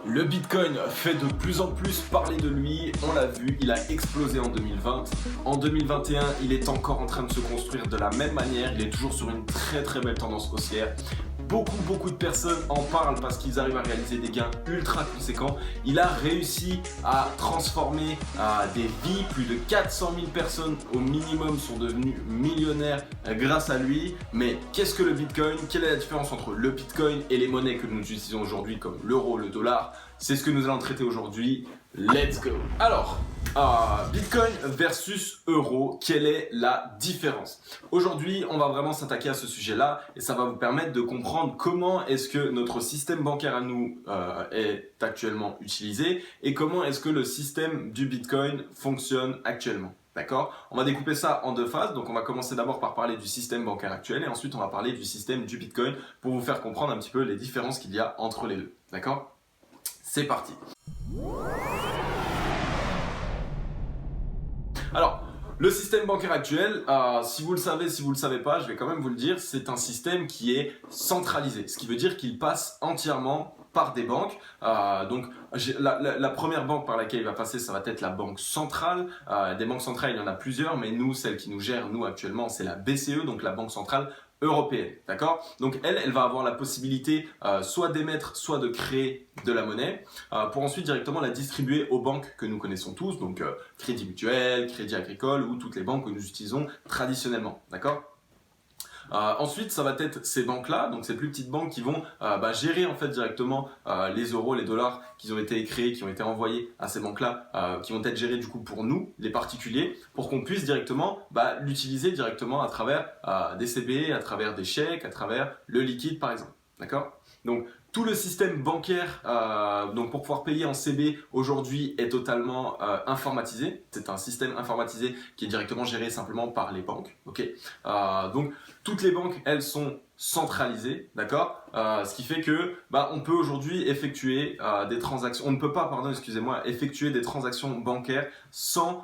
Le Bitcoin fait de plus en plus parler de lui, on l'a vu, il a explosé en 2020. En 2021, il est encore en train de se construire de la même manière, il est toujours sur une très belle tendance haussière. Beaucoup de personnes en parlent parce qu'ils arrivent à réaliser des gains ultra conséquents. Il a réussi à transformer des vies, plus de 400 000 personnes au minimum sont devenues millionnaires grâce à lui. Mais qu'est-ce que le Bitcoin? Quelle est la différence entre le Bitcoin et les monnaies que nous utilisons aujourd'hui comme l'euro, le dollar? C'est ce que nous allons traiter aujourd'hui. Let's go! Alors, Bitcoin versus euro, quelle est la différence? Aujourd'hui, on va vraiment s'attaquer à ce sujet-là et ça va vous permettre de comprendre comment est-ce que notre système bancaire à nous est actuellement utilisé et comment est-ce que le système du Bitcoin fonctionne actuellement. D'accord? On va découper ça en deux phases. Donc, on va commencer d'abord par parler du système bancaire actuel et ensuite, on va parler du système du Bitcoin pour vous faire comprendre un petit peu les différences qu'il y a entre les deux. D'accord? C'est parti. Alors, le système bancaire actuel, si vous le savez, si vous ne le savez pas, je vais quand même vous le dire, c'est un système qui est centralisé. Ce qui veut dire qu'il passe entièrement par des banques. Donc, la première banque par laquelle il va passer, ça va être la banque centrale. Des banques centrales, il y en a plusieurs, mais nous, celle qui nous gère, nous actuellement, c'est la BCE, donc la Banque centrale européenne, d'accord? Donc elle va avoir la possibilité soit d'émettre, soit de créer de la monnaie pour ensuite directement la distribuer aux banques que nous connaissons tous, donc Crédit Mutuel, Crédit Agricole ou toutes les banques que nous utilisons traditionnellement, d'accord? Ensuite, ça va être ces banques-là, donc ces plus petites banques qui vont gérer en fait directement les euros, les dollars qui ont été créés, qui ont été envoyés à ces banques-là, qui vont être gérés du coup pour nous, les particuliers, pour qu'on puisse directement l'utiliser directement à travers des CB, à travers des chèques, à travers le liquide par exemple. D'accord? Donc tout le système bancaire, donc pour pouvoir payer en CB aujourd'hui est totalement informatisé. C'est un système informatisé qui est directement géré simplement par les banques. Ok. Donc toutes les banques, elles sont centralisées, d'accord. Ce qui fait que on peut aujourd'hui effectuer des transactions. On ne peut pas, pardon, excusez-moi, effectuer des transactions bancaires sans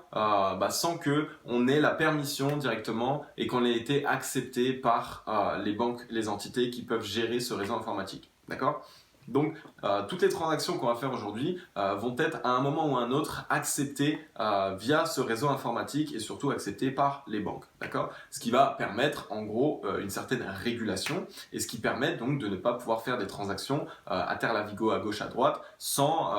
que on ait la permission directement et qu'on ait été accepté par les banques, les entités qui peuvent gérer ce réseau informatique. D'accord? Donc, toutes les transactions qu'on va faire aujourd'hui vont être à un moment ou à un autre acceptées via ce réseau informatique et surtout acceptées par les banques. D'accord? Ce qui va permettre en gros une certaine régulation et ce qui permet donc de ne pas pouvoir faire des transactions à terre la vigo à gauche à droite sans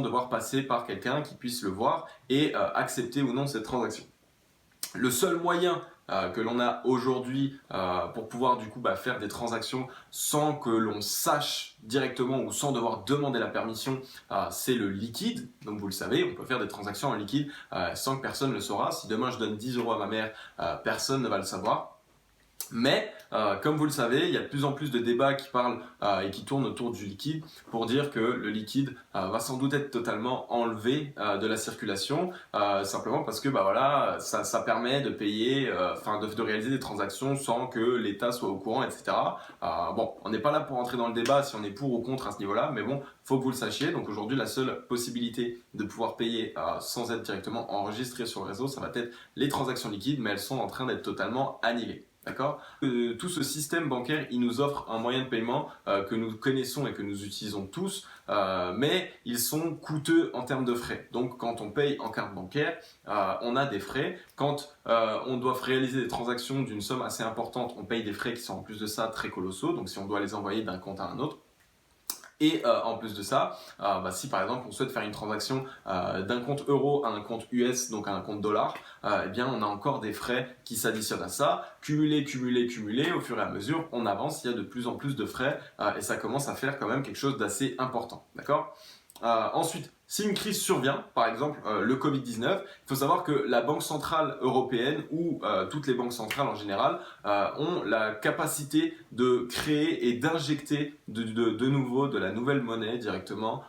devoir passer par quelqu'un qui puisse le voir et accepter ou non cette transaction. Le seul moyen que l'on a aujourd'hui pour pouvoir du coup faire des transactions sans que l'on sache directement ou sans devoir demander la permission, c'est le liquide. Donc vous le savez, on peut faire des transactions en liquide sans que personne ne le saura. Si demain je donne 10 euros à ma mère, personne ne va le savoir. Mais comme vous le savez, il y a de plus en plus de débats qui parlent et qui tournent autour du liquide pour dire que le liquide va sans doute être totalement enlevé de la circulation simplement parce que ça permet de payer, de réaliser des transactions sans que l'État soit au courant, etc. On n'est pas là pour entrer dans le débat si on est pour ou contre à ce niveau-là, mais bon, faut que vous le sachiez. Donc aujourd'hui, la seule possibilité de pouvoir payer sans être directement enregistré sur le réseau, ça va être les transactions liquides, mais elles sont en train d'être totalement annihilées. D'accord? Tout ce système bancaire, il nous offre un moyen de paiement que nous connaissons et que nous utilisons tous, mais ils sont coûteux en termes de frais. Donc, quand on paye en carte bancaire, on a des frais. Quand on doit réaliser des transactions d'une somme assez importante, on paye des frais qui sont en plus de ça très colossaux. Donc, si on doit les envoyer d'un compte à un autre. Et en plus de ça, si par exemple on souhaite faire une transaction d'un compte euro à un compte US, donc à un compte dollar, eh bien on a encore des frais qui s'additionnent à ça, cumulés, au fur et à mesure, on avance, il y a de plus en plus de frais et ça commence à faire quand même quelque chose d'assez important, d'accord? Ensuite, si une crise survient, par exemple le Covid-19, il faut savoir que la Banque centrale européenne ou toutes les banques centrales en général ont la capacité de créer et d'injecter de nouveau de la nouvelle monnaie directement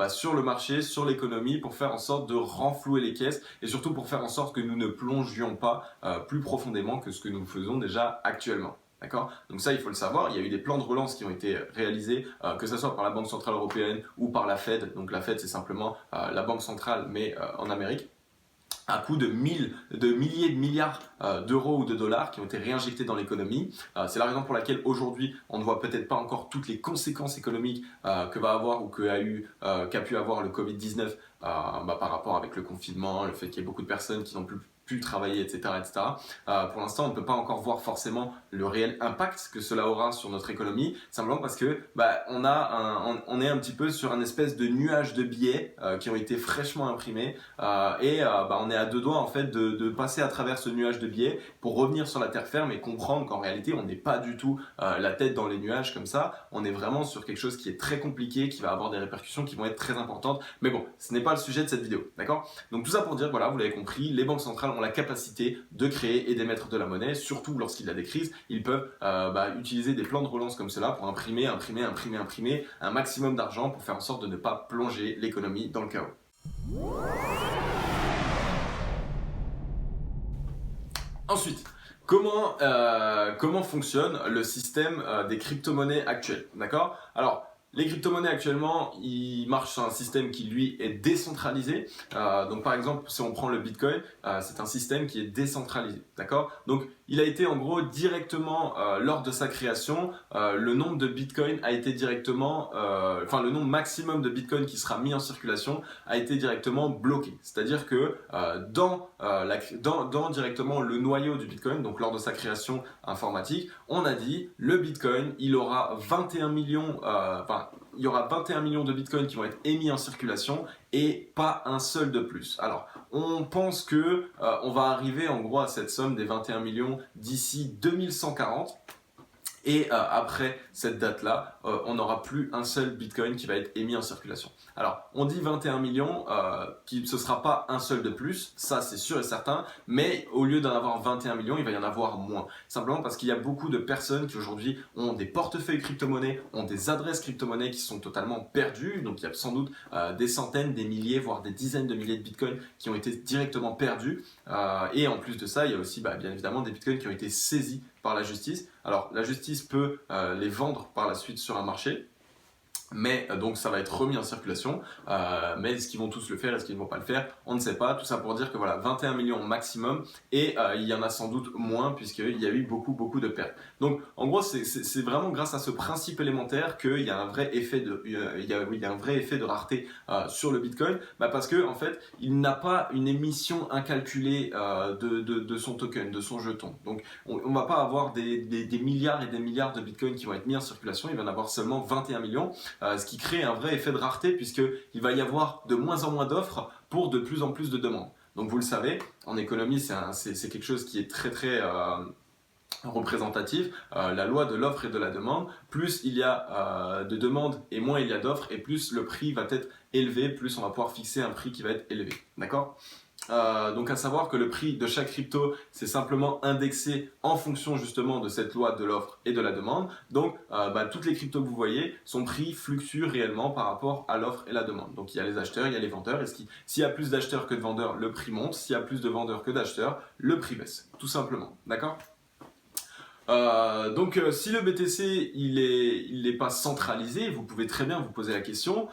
sur le marché, sur l'économie pour faire en sorte de renflouer les caisses et surtout pour faire en sorte que nous ne plongions pas plus profondément que ce que nous faisons déjà actuellement. D'accord? Donc ça, il faut le savoir, il y a eu des plans de relance qui ont été réalisés, que ce soit par la Banque centrale européenne ou par la Fed. Donc la Fed, c'est simplement la banque centrale, mais en Amérique. à coût de milliers de milliards d'euros ou de dollars qui ont été réinjectés dans l'économie. C'est la raison pour laquelle aujourd'hui on ne voit peut-être pas encore toutes les conséquences économiques que va avoir ou qu'a pu avoir le Covid-19 par rapport avec le confinement, le fait qu'il y ait beaucoup de personnes qui n'ont plus pu travailler, etc. etc. Pour l'instant, on ne peut pas encore voir forcément le réel impact que cela aura sur notre économie, simplement parce que on est un petit peu sur un espèce de nuage de billets qui ont été fraîchement imprimés on est à deux doigts en fait de passer à travers ce nuage de billets pour revenir sur la terre ferme et comprendre qu'en réalité, on n'est pas du tout la tête dans les nuages comme ça. On est vraiment sur quelque chose qui est très compliqué, qui va avoir des répercussions qui vont être très importantes. Mais bon, ce n'est pas le sujet de cette vidéo, d'accord? Donc tout ça pour dire, voilà, vous l'avez compris, les banques centrales ont la capacité de créer et d'émettre de la monnaie, surtout lorsqu'il y a des crises. Ils peuvent utiliser des plans de relance comme cela pour imprimer un maximum d'argent pour faire en sorte de ne pas plonger l'économie dans le chaos. Ensuite, comment fonctionne le système des crypto-monnaies actuelles, d'accord? Alors, les crypto-monnaies actuellement, ils marchent sur un système qui lui est décentralisé. Donc par exemple, si on prend le Bitcoin, c'est un système qui est décentralisé, d'accord? Donc il a été en gros directement lors de sa création, le nombre de Bitcoin a été directement, le nombre maximum de Bitcoin qui sera mis en circulation a été directement bloqué. C'est-à-dire que dans directement le noyau du Bitcoin, donc lors de sa création informatique, on a dit le Bitcoin, il aura 21 millions, il y aura 21 millions de bitcoins qui vont être émis en circulation et pas un seul de plus. Alors, on pense que on va arriver en gros à cette somme des 21 millions d'ici 2140. Et après cette date-là, on n'aura plus un seul Bitcoin qui va être émis en circulation. Alors, on dit 21 millions, ce ne sera pas un seul de plus, ça c'est sûr et certain, mais au lieu d'en avoir 21 millions, il va y en avoir moins. Simplement parce qu'il y a beaucoup de personnes qui aujourd'hui ont des portefeuilles crypto-monnaies, ont des adresses crypto-monnaies qui sont totalement perdues. Donc il y a sans doute des centaines, des milliers, voire des dizaines de milliers de Bitcoins qui ont été directement perdus. Et en plus de ça, il y a aussi bien évidemment des Bitcoins qui ont été saisis par la justice. Alors la justice peut les vendre par la suite sur un marché, mais donc ça va être remis en circulation, mais est-ce qu'ils vont tous le faire, est-ce qu'ils ne vont pas le faire, on ne sait pas. Tout ça pour dire que voilà, 21 millions maximum, et il y en a sans doute moins puisqu'il y a eu beaucoup de pertes. Donc en gros c'est vraiment grâce à ce principe élémentaire qu'il y a un vrai effet de rareté sur le Bitcoin, parce que en fait il n'a pas une émission incalculée de son token, de son jeton. Donc on ne va pas avoir des milliards et des milliards de Bitcoin qui vont être mis en circulation, il va y en avoir seulement 21 millions. Ce qui crée un vrai effet de rareté puisqu'il va y avoir de moins en moins d'offres pour de plus en plus de demandes. Donc vous le savez, en économie c'est quelque chose qui est très représentatif, la loi de l'offre et de la demande. Plus il y a de demandes et moins il y a d'offres, et plus le prix va être élevé, plus on va pouvoir fixer un prix qui va être élevé. D'accord ? Donc à savoir que le prix de chaque crypto c'est simplement indexé en fonction justement de cette loi de l'offre et de la demande. Donc toutes les cryptos que vous voyez, son prix fluctue réellement par rapport à l'offre et la demande. Donc il y a les acheteurs, il y a les vendeurs, et s'il y a plus d'acheteurs que de vendeurs, le prix monte. S'il y a plus de vendeurs que d'acheteurs, le prix baisse, tout simplement. D'accord ? Si le BTC il n'est pas centralisé, vous pouvez très bien vous poser la question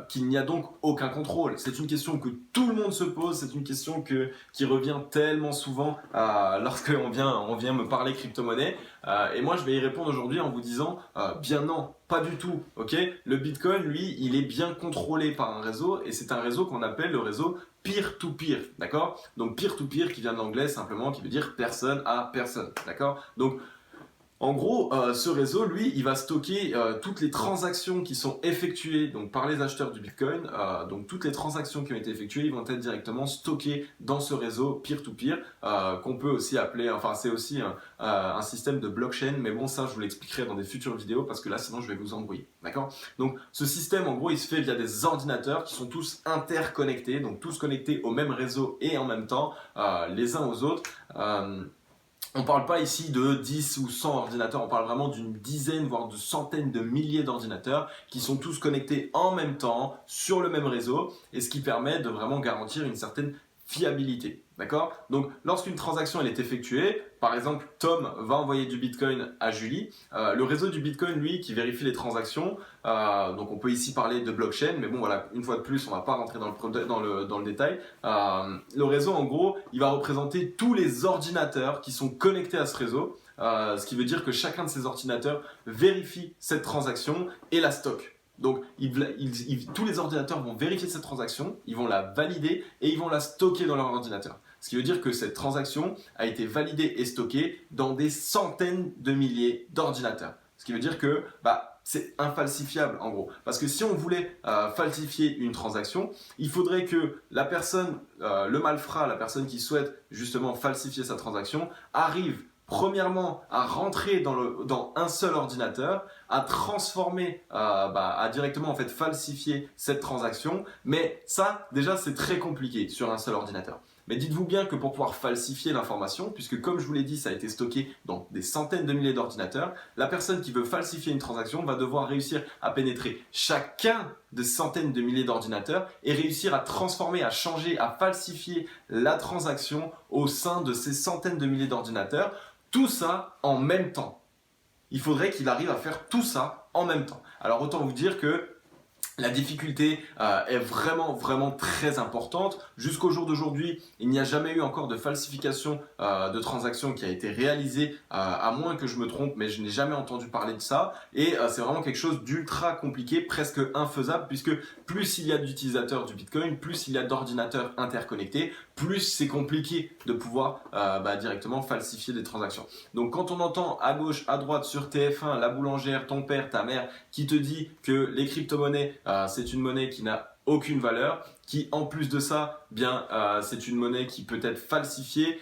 qu'il n'y a donc aucun contrôle. C'est une question que tout le monde se pose, c'est une question qui revient tellement souvent lorsqu'on vient me parler crypto-monnaie. Et moi je vais y répondre aujourd'hui en vous disant bien non, pas du tout. Ok, le Bitcoin lui il est bien contrôlé par un réseau, et c'est un réseau qu'on appelle le réseau peer-to-peer, d'accord? Donc peer-to-peer qui vient de l'anglais simplement, qui veut dire personne à personne, d'accord? Donc en gros, ce réseau, lui, il va stocker toutes les transactions qui sont effectuées donc, par les acheteurs du Bitcoin. Donc toutes les transactions qui ont été effectuées, ils vont être directement stockées dans ce réseau peer-to-peer, qu'on peut aussi appeler, c'est aussi un système de blockchain, mais bon, ça, je vous l'expliquerai dans des futures vidéos, parce que là, sinon, je vais vous embrouiller, d'accord? Donc ce système, en gros, il se fait via des ordinateurs qui sont tous interconnectés, donc tous connectés au même réseau et en même temps, les uns aux autres. On ne parle pas ici de 10 ou 100 ordinateurs, on parle vraiment d'une dizaine, voire de centaines de milliers d'ordinateurs qui sont tous connectés en même temps sur le même réseau, et ce qui permet de vraiment garantir une certaine fiabilité. D'accord? Donc, lorsqu'une transaction elle est effectuée, par exemple, Tom va envoyer du Bitcoin à Julie. Le réseau du Bitcoin, lui, qui vérifie les transactions, donc on peut ici parler de blockchain, mais bon, voilà, une fois de plus, on ne va pas rentrer dans le détail. Le réseau, en gros, il va représenter tous les ordinateurs qui sont connectés à ce réseau, ce qui veut dire que chacun de ces ordinateurs vérifie cette transaction et la stocke. Donc, tous les ordinateurs vont vérifier cette transaction, ils vont la valider et ils vont la stocker dans leur ordinateur. Ce qui veut dire que cette transaction a été validée et stockée dans des centaines de milliers d'ordinateurs. Ce qui veut dire que c'est infalsifiable en gros. Parce que si on voulait falsifier une transaction, il faudrait que la personne, le malfrat, la personne qui souhaite justement falsifier sa transaction, arrive premièrement à rentrer dans un seul ordinateur, à transformer, à directement en fait falsifier cette transaction. Mais ça, déjà, c'est très compliqué sur un seul ordinateur. Mais dites-vous bien que pour pouvoir falsifier l'information, puisque comme je vous l'ai dit, ça a été stocké dans des centaines de milliers d'ordinateurs, la personne qui veut falsifier une transaction va devoir réussir à pénétrer chacun de centaines de milliers d'ordinateurs et réussir à transformer, à changer, à falsifier la transaction au sein de ces centaines de milliers d'ordinateurs. Tout ça en même temps. Il faudrait qu'il arrive à faire tout ça en même temps. Alors autant vous dire que la difficulté est vraiment très importante. Jusqu'au jour d'aujourd'hui, il n'y a jamais eu encore de falsification de transactions qui a été réalisée, à moins que je me trompe, mais je n'ai jamais entendu parler de ça. Et c'est vraiment quelque chose d'ultra compliqué, presque infaisable, puisque plus il y a d'utilisateurs du Bitcoin, plus il y a d'ordinateurs interconnectés, plus c'est compliqué de pouvoir directement falsifier des transactions. Donc quand on entend à gauche, à droite sur TF1, la boulangère, ton père, ta mère, qui te dit que les crypto-monnaies, c'est une monnaie qui n'a aucune valeur, qui en plus de ça, c'est une monnaie qui peut être falsifiée,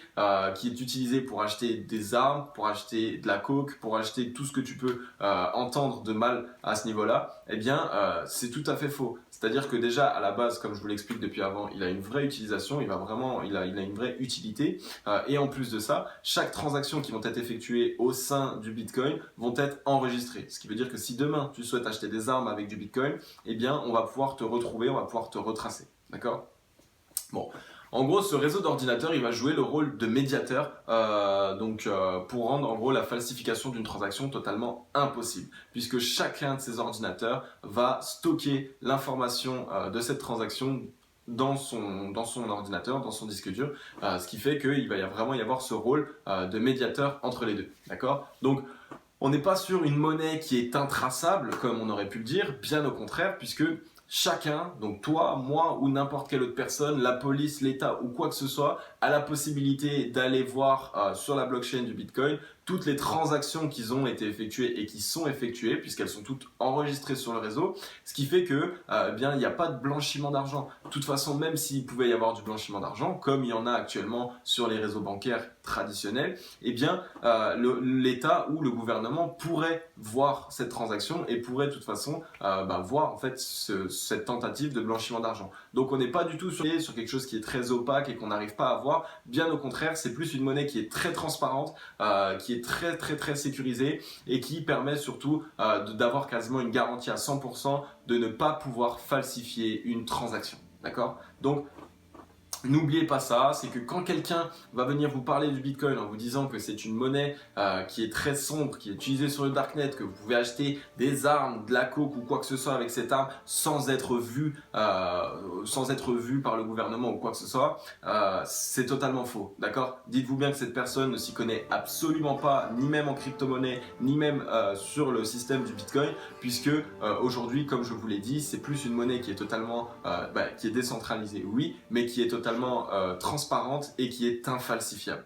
qui est utilisée pour acheter des armes, pour acheter de la coke, pour acheter tout ce que tu peux entendre de mal à ce niveau-là, c'est tout à fait faux. C'est-à-dire que déjà, à la base, comme je vous l'explique depuis avant, il a une vraie utilisation, il a une vraie utilité. Et en plus de ça, chaque transaction qui vont être effectuées au sein du Bitcoin vont être enregistrées. Ce qui veut dire que si demain, tu souhaites acheter des armes avec du Bitcoin, on va pouvoir te retrouver, on va pouvoir te retracer. D'accord ? Bon. En gros, ce réseau d'ordinateurs, il va jouer le rôle de médiateur pour rendre en gros la falsification d'une transaction totalement impossible, puisque chacun de ces ordinateurs va stocker l'information de cette transaction dans son ordinateur, dans son disque dur, ce qui fait qu'il va vraiment y avoir ce rôle de médiateur entre les deux. D'accord ? Donc, on n'est pas sur une monnaie qui est intraçable, comme on aurait pu le dire, bien au contraire, puisque chacun, donc toi, moi ou n'importe quelle autre personne, la police, l'État ou quoi que ce soit, a la possibilité d'aller voir sur la blockchain du Bitcoin toutes les transactions qui ont été effectuées et qui sont effectuées, puisqu'elles sont toutes enregistrées sur le réseau, ce qui fait que il n'y a pas de blanchiment d'argent. De toute façon, même s'il pouvait y avoir du blanchiment d'argent, comme il y en a actuellement sur les réseaux bancaires traditionnels, l'État ou le gouvernement pourrait voir cette transaction et pourrait de toute façon voir en fait cette tentative de blanchiment d'argent. Donc on n'est pas du tout sur quelque chose qui est très opaque et qu'on n'arrive pas à voir. Bien au contraire, c'est plus une monnaie qui est très transparente, qui est très sécurisée et qui permet surtout d'avoir quasiment une garantie à 100% de ne pas pouvoir falsifier une transaction. D'accord ? Donc, n'oubliez pas ça, c'est que quand quelqu'un va venir vous parler du Bitcoin en vous disant que c'est une monnaie qui est très sombre, qui est utilisée sur le darknet, que vous pouvez acheter des armes, de la coke ou quoi que ce soit avec cette arme sans être vu par le gouvernement ou quoi que ce soit, c'est totalement faux. D'accord ? Dites-vous bien que cette personne ne s'y connaît absolument pas, ni même en crypto-monnaie, ni même sur le système du Bitcoin, puisque aujourd'hui, comme je vous l'ai dit, c'est plus une monnaie qui est totalement, qui est décentralisée, oui, mais qui est totalement transparente et qui est infalsifiable.